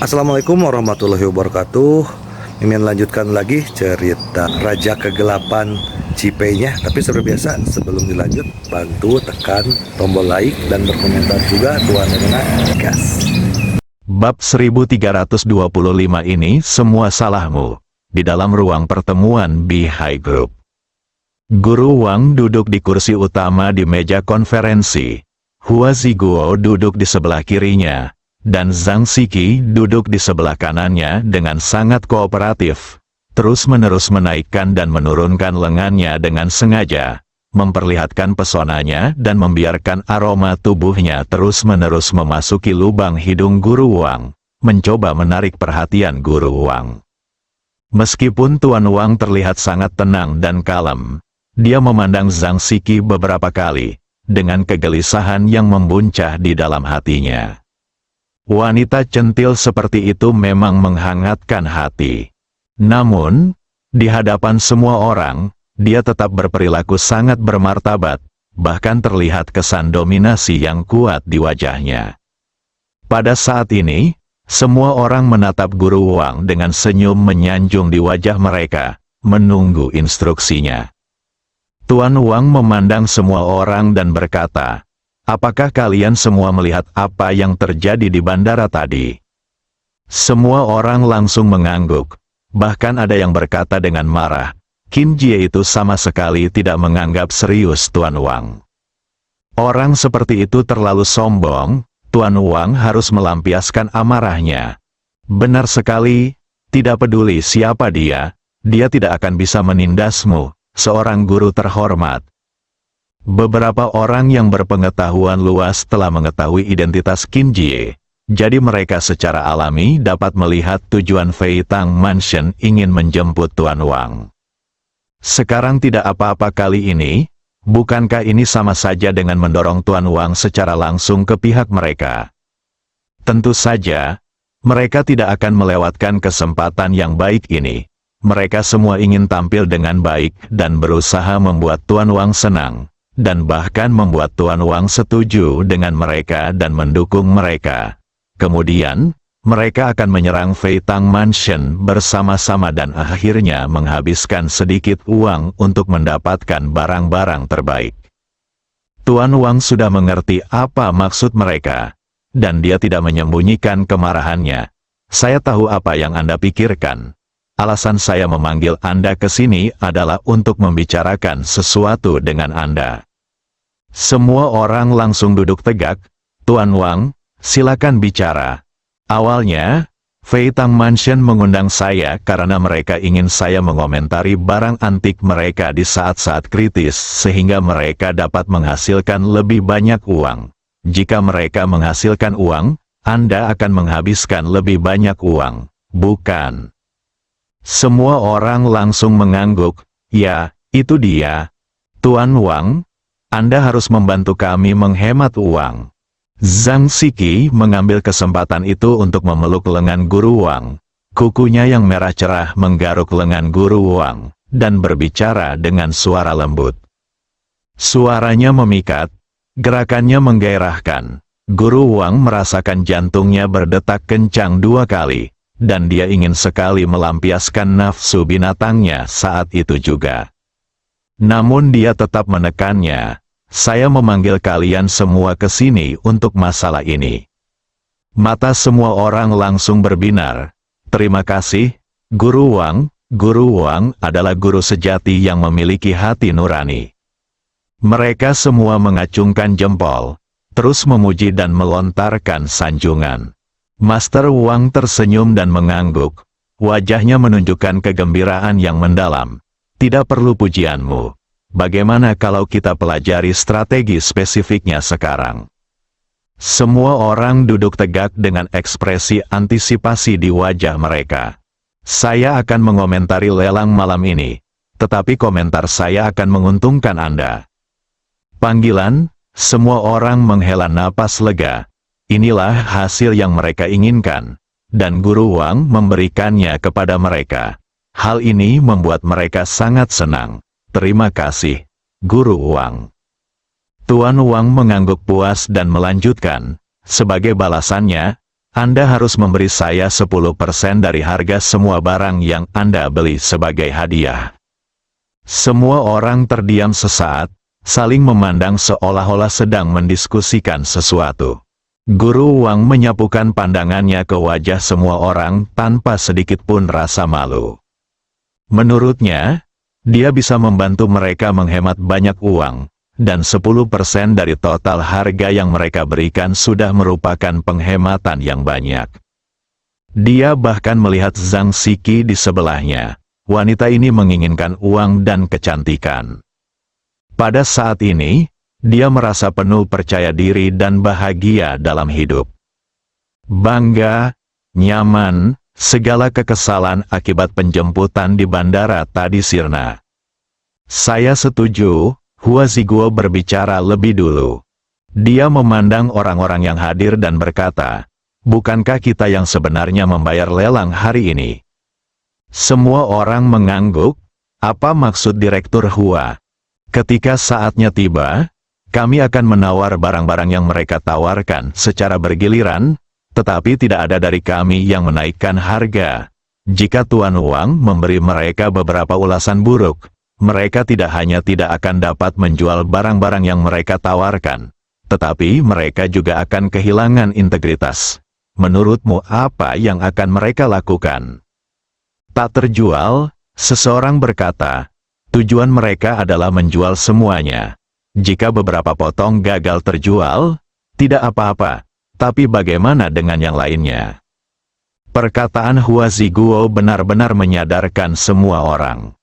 Assalamualaikum warahmatullahi wabarakatuh. Mimin lanjutkan lagi cerita Raja Kegelapan Cipenya. Tapi seperti biasa, sebelum dilanjut, bantu tekan tombol like dan berkomentar juga Tuan Rena gas. Bab 1325 ini semua salahmu. Di dalam ruang pertemuan Bihai Group. Guru Wang duduk di kursi utama di meja konferensi. Hua Ziguo duduk di sebelah kirinya. Dan Zhang Siki duduk di sebelah kanannya dengan sangat kooperatif. Terus-menerus menaikkan dan menurunkan lengannya dengan sengaja. Memperlihatkan pesonanya dan membiarkan aroma tubuhnya terus-menerus memasuki lubang hidung Guru Wang. Mencoba menarik perhatian Guru Wang. Meskipun Tuan Wang terlihat sangat tenang dan kalem, dia memandang Zhang Siki beberapa kali, dengan kegelisahan yang membuncah di dalam hatinya. Wanita centil seperti itu memang menghangatkan hati. Namun, di hadapan semua orang, dia tetap berperilaku sangat bermartabat, bahkan terlihat kesan dominasi yang kuat di wajahnya. Pada saat ini, semua orang menatap Guru Wang dengan senyum menyanjung di wajah mereka, menunggu instruksinya. Tuan Wang memandang semua orang dan berkata, "Apakah kalian semua melihat apa yang terjadi di bandara tadi?" Semua orang langsung mengangguk, bahkan ada yang berkata dengan marah, Qin Jie itu sama sekali tidak menganggap serius Tuan Wang. Orang seperti itu terlalu sombong, Tuan Wang harus melampiaskan amarahnya. Benar sekali, tidak peduli siapa dia tidak akan bisa menindasmu, seorang guru terhormat. Beberapa orang yang berpengetahuan luas telah mengetahui identitas Qin Jie, jadi mereka secara alami dapat melihat tujuan Fei Tang Mansion ingin menjemput Tuan Wang. Sekarang tidak apa-apa kali ini, bukankah ini sama saja dengan mendorong Tuan Wang secara langsung ke pihak mereka? Tentu saja, mereka tidak akan melewatkan kesempatan yang baik ini. Mereka semua ingin tampil dengan baik dan berusaha membuat Tuan Wang senang. Dan bahkan membuat Tuan Wang setuju dengan mereka dan mendukung mereka. Kemudian, mereka akan menyerang Fei Tang Mansion bersama-sama dan akhirnya menghabiskan sedikit uang untuk mendapatkan barang-barang terbaik. Tuan Wang sudah mengerti apa maksud mereka, dan dia tidak menyembunyikan kemarahannya. "Saya tahu apa yang Anda pikirkan. Alasan saya memanggil Anda ke sini adalah untuk membicarakan sesuatu dengan Anda." Semua orang langsung duduk tegak. "Tuan Wang, silakan bicara." "Awalnya, Fei Tang Mansion mengundang saya karena mereka ingin saya mengomentari barang antik mereka di saat-saat kritis sehingga mereka dapat menghasilkan lebih banyak uang. Jika mereka menghasilkan uang, Anda akan menghabiskan lebih banyak uang, bukan?" Semua orang langsung mengangguk. "Ya, itu dia. Tuan Wang, Anda harus membantu kami menghemat uang." Zhang Siki mengambil kesempatan itu untuk memeluk lengan Guru Wang. Kukunya yang merah cerah menggaruk lengan Guru Wang, dan berbicara dengan suara lembut. Suaranya memikat, gerakannya menggairahkan. Guru Wang merasakan jantungnya berdetak kencang 2 kali. Dan dia ingin sekali melampiaskan nafsu binatangnya saat itu juga. Namun dia tetap menekannya. "Saya memanggil kalian semua ke sini untuk masalah ini." Mata semua orang langsung berbinar. "Terima kasih, Guru Wang." Guru Wang adalah guru sejati yang memiliki hati nurani. Mereka semua mengacungkan jempol, terus memuji dan melontarkan sanjungan. Master Wang tersenyum dan mengangguk. Wajahnya menunjukkan kegembiraan yang mendalam. "Tidak perlu pujianmu. Bagaimana kalau kita pelajari strategi spesifiknya sekarang?" Semua orang duduk tegak dengan ekspresi antisipasi di wajah mereka. "Saya akan mengomentari lelang malam ini, tetapi komentar saya akan menguntungkan Anda." Panggilan, semua orang menghela napas lega. Inilah hasil yang mereka inginkan, dan Guru Wang memberikannya kepada mereka. Hal ini membuat mereka sangat senang. "Terima kasih, Guru Wang." Tuan Wang mengangguk puas dan melanjutkan, "Sebagai balasannya, Anda harus memberi saya 10% dari harga semua barang yang Anda beli sebagai hadiah. Semua orang terdiam sesaat, saling memandang seolah-olah sedang mendiskusikan sesuatu. Guru Wang menyapukan pandangannya ke wajah semua orang tanpa sedikit pun rasa malu. Menurutnya, dia bisa membantu mereka menghemat banyak uang, dan 10% dari total harga yang mereka berikan sudah merupakan penghematan yang banyak. Dia bahkan melihat Zhang Siki di sebelahnya. Wanita ini menginginkan uang dan kecantikan. Pada saat ini, dia merasa penuh percaya diri dan bahagia dalam hidup. Bangga, nyaman, segala kekesalan akibat penjemputan di bandara tadi sirna. Saya setuju, Hua Ziguo berbicara lebih dulu. Dia memandang orang-orang yang hadir dan berkata, bukankah kita yang sebenarnya membayar lelang hari ini? Semua orang mengangguk, apa maksud Direktur Hua? Ketika saatnya tiba, kami akan menawar barang-barang yang mereka tawarkan secara bergiliran, tetapi tidak ada dari kami yang menaikkan harga. Jika Tuan Wang memberi mereka beberapa ulasan buruk, mereka tidak hanya tidak akan dapat menjual barang-barang yang mereka tawarkan, tetapi mereka juga akan kehilangan integritas. Menurutmu apa yang akan mereka lakukan? Tak terjual, seseorang berkata, tujuan mereka adalah menjual semuanya. Jika beberapa potong gagal terjual, tidak apa-apa, tapi bagaimana dengan yang lainnya? Perkataan Hua Ziguo benar-benar menyadarkan semua orang.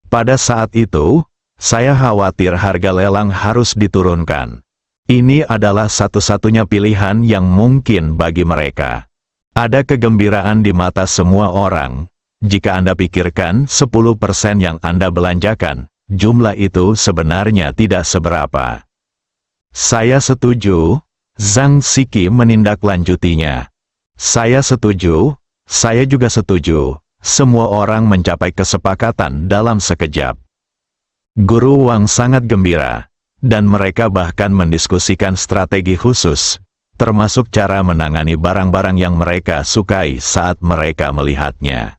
Pada saat itu, saya khawatir harga lelang harus diturunkan. Ini adalah satu-satunya pilihan yang mungkin bagi mereka. Ada kegembiraan di mata semua orang. Jika Anda pikirkan 10% yang Anda belanjakan, jumlah itu sebenarnya tidak seberapa. Saya setuju, Zhang Siki menindaklanjutinya. Saya setuju, saya juga setuju. Semua orang mencapai kesepakatan dalam sekejap. Guru Wang sangat gembira, dan mereka bahkan mendiskusikan strategi khusus, termasuk cara menangani barang-barang yang mereka sukai saat mereka melihatnya.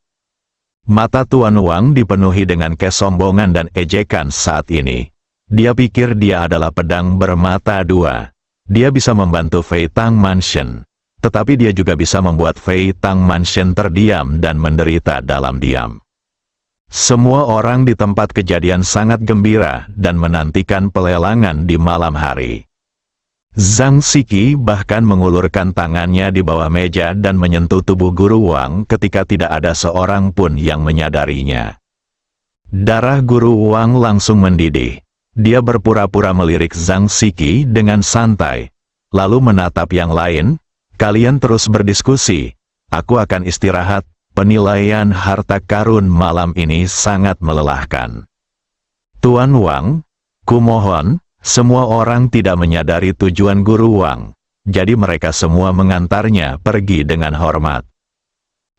Mata Tuan Wang dipenuhi dengan kesombongan dan ejekan saat ini. Dia pikir dia adalah pedang bermata dua. Dia bisa membantu Fei Tang Mansion. Tetapi dia juga bisa membuat Fei Tang Mansion terdiam dan menderita dalam diam. Semua orang di tempat kejadian sangat gembira dan menantikan pelelangan di malam hari. Zhang Siki bahkan mengulurkan tangannya di bawah meja dan menyentuh tubuh Guru Wang ketika tidak ada seorang pun yang menyadarinya. Darah Guru Wang langsung mendidih. Dia berpura-pura melirik Zhang Siki dengan santai, lalu menatap yang lain. Kalian terus berdiskusi. Aku akan istirahat. Penilaian harta karun malam ini sangat melelahkan. Tuan Wang, kumohon, semua orang tidak menyadari tujuan Guru Wang. Jadi mereka semua mengantarnya pergi dengan hormat.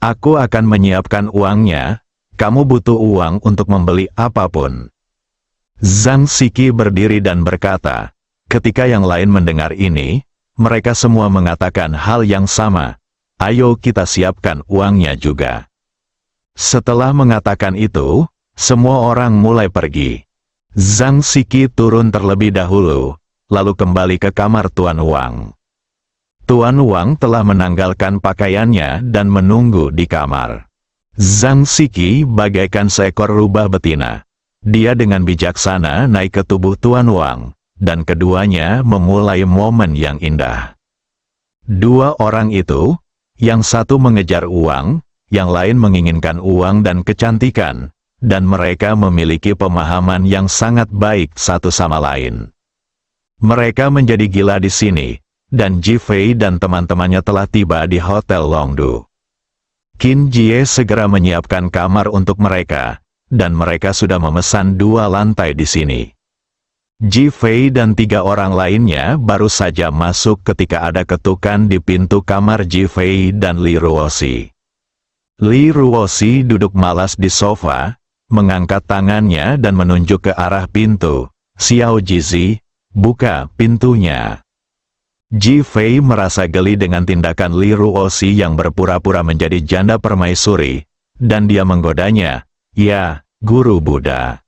Aku akan menyiapkan uangnya. Kamu butuh uang untuk membeli apapun. Zhang Siki berdiri dan berkata, ketika yang lain mendengar ini, mereka semua mengatakan hal yang sama. Ayo kita siapkan uangnya juga. Setelah mengatakan itu, semua orang mulai pergi. Zhang Siki turun terlebih dahulu, lalu kembali ke kamar Tuan Wang. Tuan Wang telah menanggalkan pakaiannya dan menunggu di kamar. Zhang Siki bagaikan seekor rubah betina. Dia dengan bijaksana naik ke tubuh Tuan Wang. Dan keduanya memulai momen yang indah. Dua orang itu, yang satu mengejar uang, yang lain menginginkan uang dan kecantikan, dan mereka memiliki pemahaman yang sangat baik satu sama lain. Mereka menjadi gila di sini, dan Ji Fei dan teman-temannya telah tiba di Hotel Longdu. Qin Jie segera menyiapkan kamar untuk mereka, dan mereka sudah memesan 2 lantai di sini. Ji Fei dan 3 orang lainnya baru saja masuk ketika ada ketukan di pintu kamar Ji Fei dan Li Ruoxi. Li Ruoxi duduk malas di sofa, mengangkat tangannya dan menunjuk ke arah pintu. Xiao Jizi, buka pintunya. Ji Fei merasa geli dengan tindakan Li Ruoxi yang berpura-pura menjadi janda permaisuri, dan dia menggodanya, "Ya, Guru Buddha."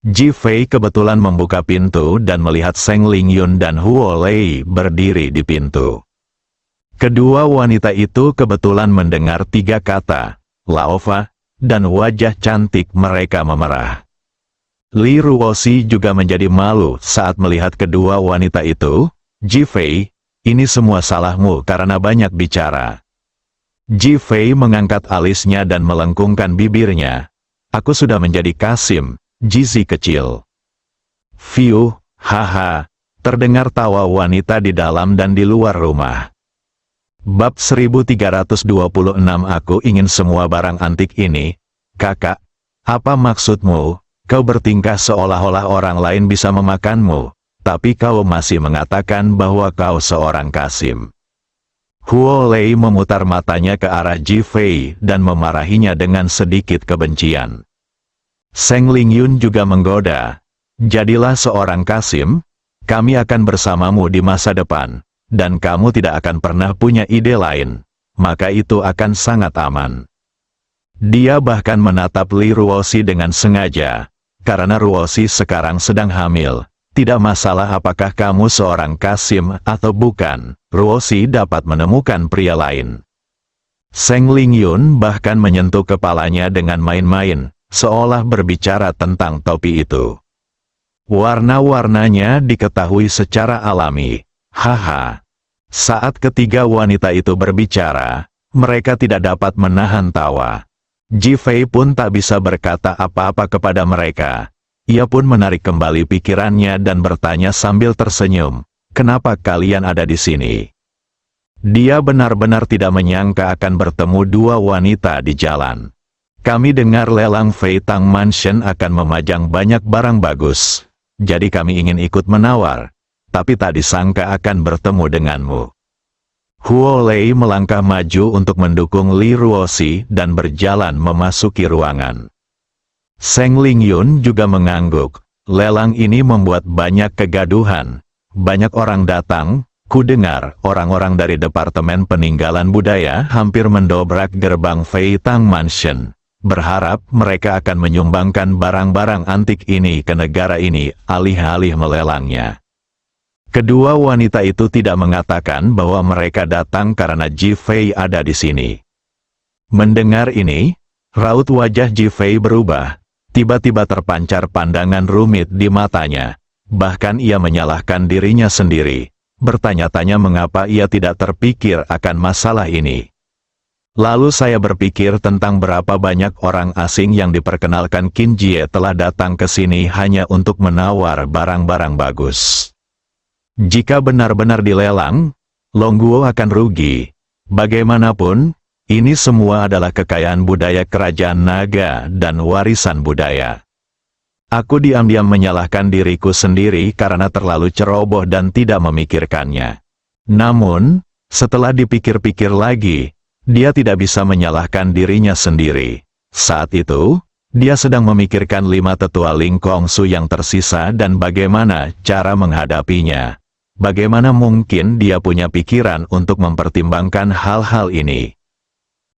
Ji Fei kebetulan membuka pintu dan melihat Seng Lingyun dan Huo Lei berdiri di pintu. Kedua wanita itu kebetulan mendengar 3 kata, "Laofa," dan wajah cantik mereka memerah. Li Ruoxi juga menjadi malu saat melihat kedua wanita itu. "Ji Fei, ini semua salahmu karena banyak bicara." Ji Fei mengangkat alisnya dan melengkungkan bibirnya. "Aku sudah menjadi Kasim, Jizi kecil." Fiu, haha, terdengar tawa wanita di dalam dan di luar rumah. Bab 1326. Aku ingin semua barang antik ini. Kakak, apa maksudmu? Kau bertingkah seolah-olah orang lain bisa memakanmu, tapi kau masih mengatakan bahwa kau seorang Kasim. Huo Lei memutar matanya ke arah Ji Fei dan memarahinya dengan sedikit kebencian. Seng Lingyun juga menggoda, "Jadilah seorang Kasim, kami akan bersamamu di masa depan, dan kamu tidak akan pernah punya ide lain, maka itu akan sangat aman." Dia bahkan menatap Li Ruoxi dengan sengaja, karena Ruoxi sekarang sedang hamil. Tidak masalah apakah kamu seorang Kasim atau bukan, Ruoxi dapat menemukan pria lain. Seng Lingyun bahkan menyentuh kepalanya dengan main-main, seolah berbicara tentang topi itu. Warna-warnanya diketahui secara alami. Haha. Saat ketiga wanita itu berbicara, mereka tidak dapat menahan tawa. Ji Fei pun tak bisa berkata apa-apa kepada mereka. Ia pun menarik kembali pikirannya dan bertanya sambil tersenyum, "Kenapa kalian ada di sini?" Dia benar-benar tidak menyangka akan bertemu 2 wanita di jalan. "Kami dengar lelang Fei Tang Mansion akan memajang banyak barang bagus. Jadi kami ingin ikut menawar, tapi tak disangka akan bertemu denganmu." Huo Lei melangkah maju untuk mendukung Li Ruoxi dan berjalan memasuki ruangan. Seng Lingyun juga mengangguk. Lelang ini membuat banyak kegaduhan. Banyak orang datang. Ku dengar orang-orang dari Departemen Peninggalan Budaya hampir mendobrak gerbang Fei Tang Mansion, berharap mereka akan menyumbangkan barang-barang antik ini ke negara ini alih-alih melelangnya. Kedua wanita itu tidak mengatakan bahwa mereka datang karena Ji Fei ada di sini. Mendengar ini, raut wajah Ji Fei berubah. Tiba-tiba terpancar pandangan rumit di matanya. Bahkan ia menyalahkan dirinya sendiri, bertanya-tanya mengapa ia tidak terpikir akan masalah ini. Lalu saya berpikir tentang berapa banyak orang asing yang diperkenalkan Qin Jie telah datang ke sini hanya untuk menawar barang-barang bagus. Jika benar-benar dilelang, Longguo akan rugi. Bagaimanapun, ini semua adalah kekayaan budaya kerajaan naga dan warisan budaya. Aku diam-diam menyalahkan diriku sendiri karena terlalu ceroboh dan tidak memikirkannya. Namun, setelah dipikir-pikir lagi, dia tidak bisa menyalahkan dirinya sendiri. Saat itu, dia sedang memikirkan 5 tetua Ling Kongsu yang tersisa dan bagaimana cara menghadapinya. Bagaimana mungkin dia punya pikiran untuk mempertimbangkan hal-hal ini?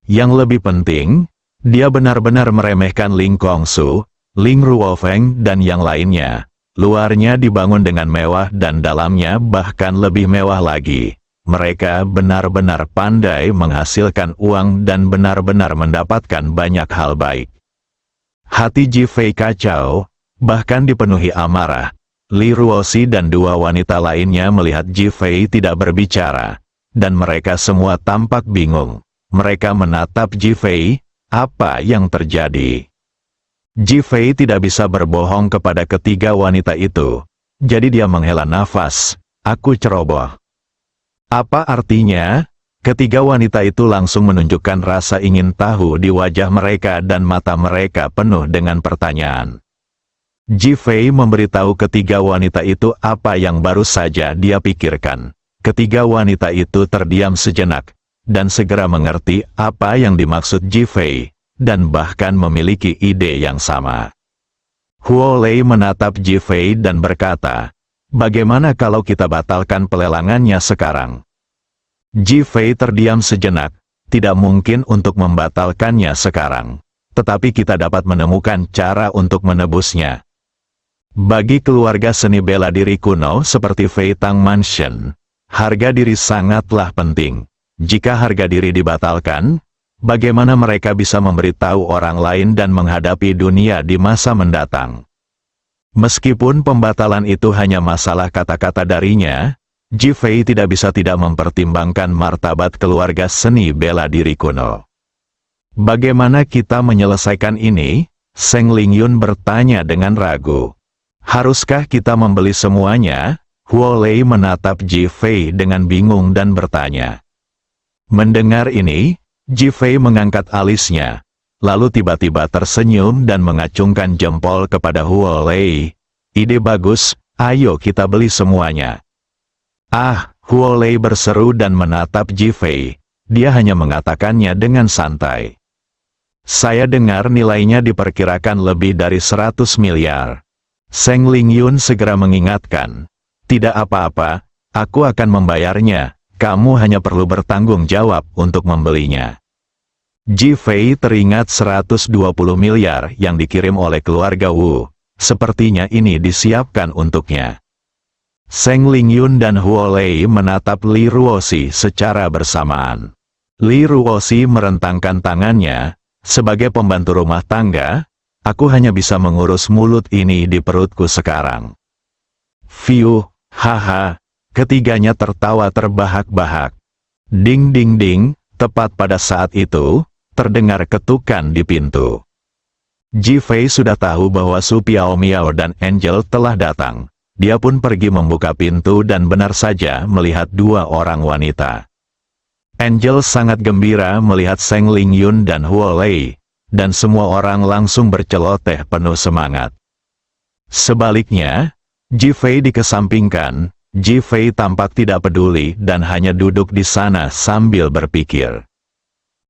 Yang lebih penting, dia benar-benar meremehkan Ling Kongsu, Ling Ruofeng dan yang lainnya. Luarnya dibangun dengan mewah dan dalamnya bahkan lebih mewah lagi. Mereka benar-benar pandai menghasilkan uang dan benar-benar mendapatkan banyak hal baik. Hati Ji Fei kacau, bahkan dipenuhi amarah. Li Ruoxi dan 2 wanita lainnya melihat Ji Fei tidak berbicara, dan mereka semua tampak bingung. Mereka menatap Ji Fei, apa yang terjadi? Ji Fei tidak bisa berbohong kepada ketiga wanita itu, jadi dia menghela nafas, "Aku ceroboh." Apa artinya? Ketiga wanita itu langsung menunjukkan rasa ingin tahu di wajah mereka dan mata mereka penuh dengan pertanyaan. Ji Fei memberitahu ketiga wanita itu apa yang baru saja dia pikirkan. Ketiga wanita itu terdiam sejenak, dan segera mengerti apa yang dimaksud Ji Fei, dan bahkan memiliki ide yang sama. Huo Lei menatap Ji Fei dan berkata, Bagaimana kalau kita batalkan pelelangannya sekarang? Ji Fei terdiam sejenak. Tidak mungkin untuk membatalkannya sekarang. Tetapi kita dapat menemukan cara untuk menebusnya. Bagi keluarga seni bela diri kuno seperti Fei Tang Mansion, harga diri sangatlah penting. Jika harga diri dibatalkan, bagaimana mereka bisa memberitahu orang lain dan menghadapi dunia di masa mendatang? Meskipun pembatalan itu hanya masalah kata-kata darinya, Ji Fei tidak bisa tidak mempertimbangkan martabat keluarga seni bela diri kuno. Bagaimana kita menyelesaikan ini? Seng Lingyun bertanya dengan ragu. Haruskah kita membeli semuanya? Huo Lei menatap Ji Fei dengan bingung dan bertanya. Mendengar ini, Ji Fei mengangkat alisnya, lalu tiba-tiba tersenyum dan mengacungkan jempol kepada Huo Lei. Ide bagus, ayo kita beli semuanya. Ah, Huo Lei berseru dan menatap Ji Fei. Dia hanya mengatakannya dengan santai. Saya dengar nilainya diperkirakan lebih dari 100 miliar. Seng Lingyun segera mengingatkan. Tidak apa-apa, aku akan membayarnya. Kamu hanya perlu bertanggung jawab untuk membelinya. Ji Fei teringat 120 miliar yang dikirim oleh keluarga Wu. Sepertinya ini disiapkan untuknya. Seng Lingyun dan Huo Lei menatap Li Ruoxi secara bersamaan. Li Ruoxi merentangkan tangannya, sebagai pembantu rumah tangga, aku hanya bisa mengurus mulut ini di perutku sekarang. Fiu, haha, ketiganya tertawa terbahak-bahak. Ding ding ding, tepat pada saat itu, terdengar ketukan di pintu. Ji Fei sudah tahu bahwa Su Piaomiao dan Angel telah datang. Dia pun pergi membuka pintu dan benar saja melihat dua orang wanita. Angel sangat gembira melihat Seng Lingyun dan Huo Lei, dan semua orang langsung berceloteh penuh semangat. Sebaliknya, Ji Fei dikesampingkan. Ji Fei tampak tidak peduli dan hanya duduk di sana sambil berpikir.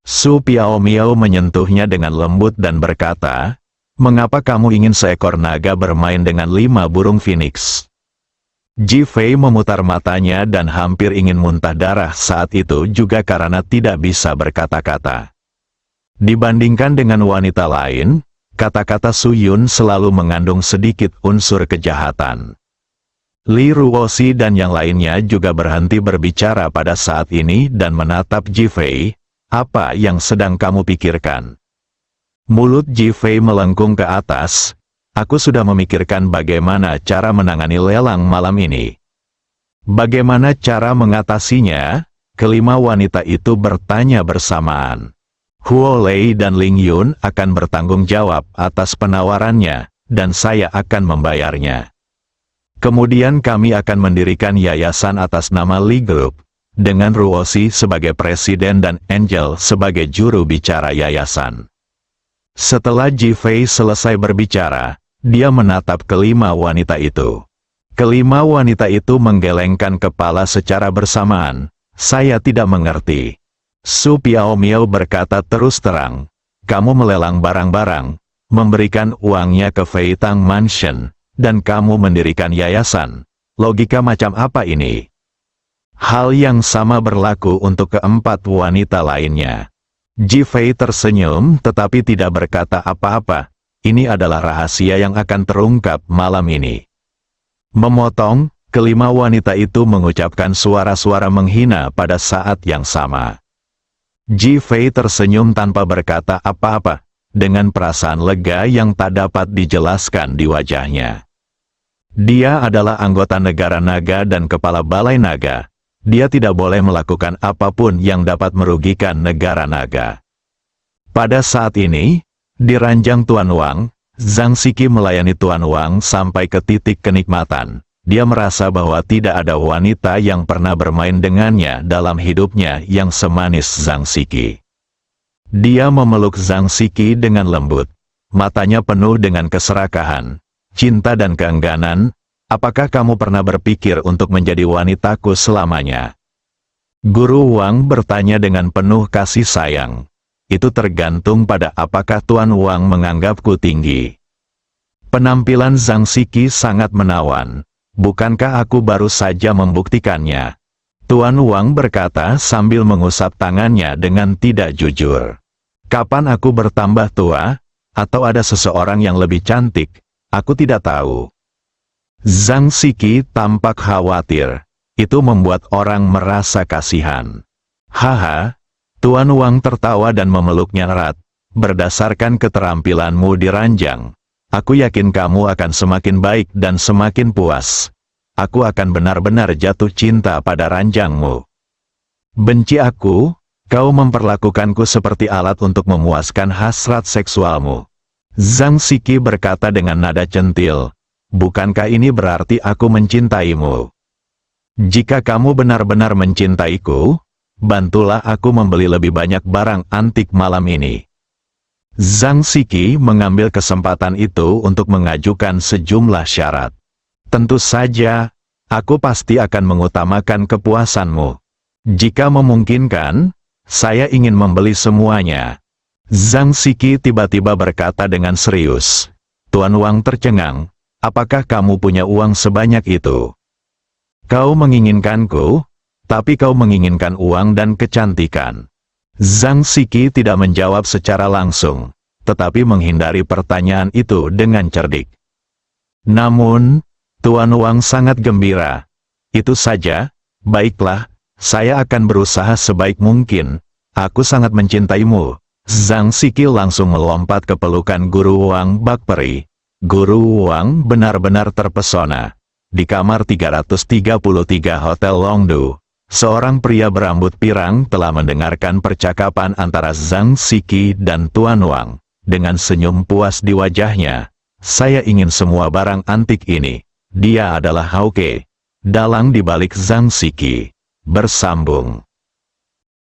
Su Piaomiao menyentuhnya dengan lembut dan berkata, "Mengapa kamu ingin seekor naga bermain dengan 5 burung phoenix?" Ji Fei memutar matanya dan hampir ingin muntah darah saat itu juga karena tidak bisa berkata-kata. Dibandingkan dengan wanita lain, kata-kata Su Yun selalu mengandung sedikit unsur kejahatan. Li Ruoxi dan yang lainnya juga berhenti berbicara pada saat ini dan menatap Ji Fei. Apa yang sedang kamu pikirkan? Mulut Ji Fei melengkung ke atas. Aku sudah memikirkan bagaimana cara menangani lelang malam ini. Bagaimana cara mengatasinya? Kelima wanita itu bertanya bersamaan. Huo Lei dan Ling Yun akan bertanggung jawab atas penawarannya, dan saya akan membayarnya. Kemudian kami akan mendirikan yayasan atas nama Li Group, dengan Ruoxi sebagai presiden dan Angel sebagai juru bicara yayasan. Setelah Ji Fei selesai berbicara, dia menatap kelima wanita itu. Kelima wanita itu menggelengkan kepala secara bersamaan. Saya tidak mengerti. Su Piaomiao berkata terus terang, kamu melelang barang-barang, memberikan uangnya ke Fei Tang Mansion, dan kamu mendirikan yayasan. Logika macam apa ini? Hal yang sama berlaku untuk keempat wanita lainnya. Ji Fei tersenyum tetapi tidak berkata apa-apa. Ini adalah rahasia yang akan terungkap malam ini. Memotong, kelima wanita itu mengucapkan suara-suara menghina pada saat yang sama. Ji Fei tersenyum tanpa berkata apa-apa, dengan perasaan lega yang tak dapat dijelaskan di wajahnya. Dia adalah anggota negara naga dan kepala balai naga. Dia tidak boleh melakukan apapun yang dapat merugikan negara naga. Pada saat ini, di ranjang Tuan Wang, Zhang Siki melayani Tuan Wang sampai ke titik kenikmatan. Dia merasa bahwa tidak ada wanita yang pernah bermain dengannya dalam hidupnya yang semanis Zhang Siki. Dia memeluk Zhang Siki dengan lembut. Matanya penuh dengan keserakahan, cinta dan keengganan. Apakah kamu pernah berpikir untuk menjadi wanitaku selamanya? Guru Wang bertanya dengan penuh kasih sayang. Itu tergantung pada apakah Tuan Wang menganggapku tinggi. Penampilan Zhang Siki sangat menawan. Bukankah aku baru saja membuktikannya? Tuan Wang berkata sambil mengusap tangannya dengan tidak jujur. Kapan aku bertambah tua? Atau ada seseorang yang lebih cantik? Aku tidak tahu. Zhang Siki tampak khawatir. Itu membuat orang merasa kasihan. Haha, Tuan Wang tertawa dan memeluknya erat. Berdasarkan keterampilanmu di ranjang, aku yakin kamu akan semakin baik dan semakin puas. Aku akan benar-benar jatuh cinta pada ranjangmu. Benci aku? Kau memperlakukanku seperti alat untuk memuaskan hasrat seksualmu. Zhang Siki berkata dengan nada centil. Bukankah ini berarti aku mencintaimu? Jika kamu benar-benar mencintaiku, bantulah aku membeli lebih banyak barang antik malam ini. Zhang Siki mengambil kesempatan itu untuk mengajukan sejumlah syarat. Tentu saja, aku pasti akan mengutamakan kepuasanmu. Jika memungkinkan, saya ingin membeli semuanya. Zhang Siki tiba-tiba berkata dengan serius. Tuan Wang tercengang, apakah kamu punya uang sebanyak itu? Kau menginginkanku, tapi kau menginginkan uang dan kecantikan. Zhang Siki tidak menjawab secara langsung, tetapi menghindari pertanyaan itu dengan cerdik. Namun, Tuan Wang sangat gembira. Itu saja, baiklah, saya akan berusaha sebaik mungkin. Aku sangat mencintaimu. Zhang Siki langsung melompat ke pelukan Guru Wang Bakperi. Guru Wang benar-benar terpesona. Di kamar 333 Hotel Longdu, seorang pria berambut pirang telah mendengarkan percakapan antara Zhang Siki dan Tuan Wang. Dengan senyum puas di wajahnya, saya ingin semua barang antik ini. Dia adalah Hauke. Dalang di balik Zhang Siki. Bersambung.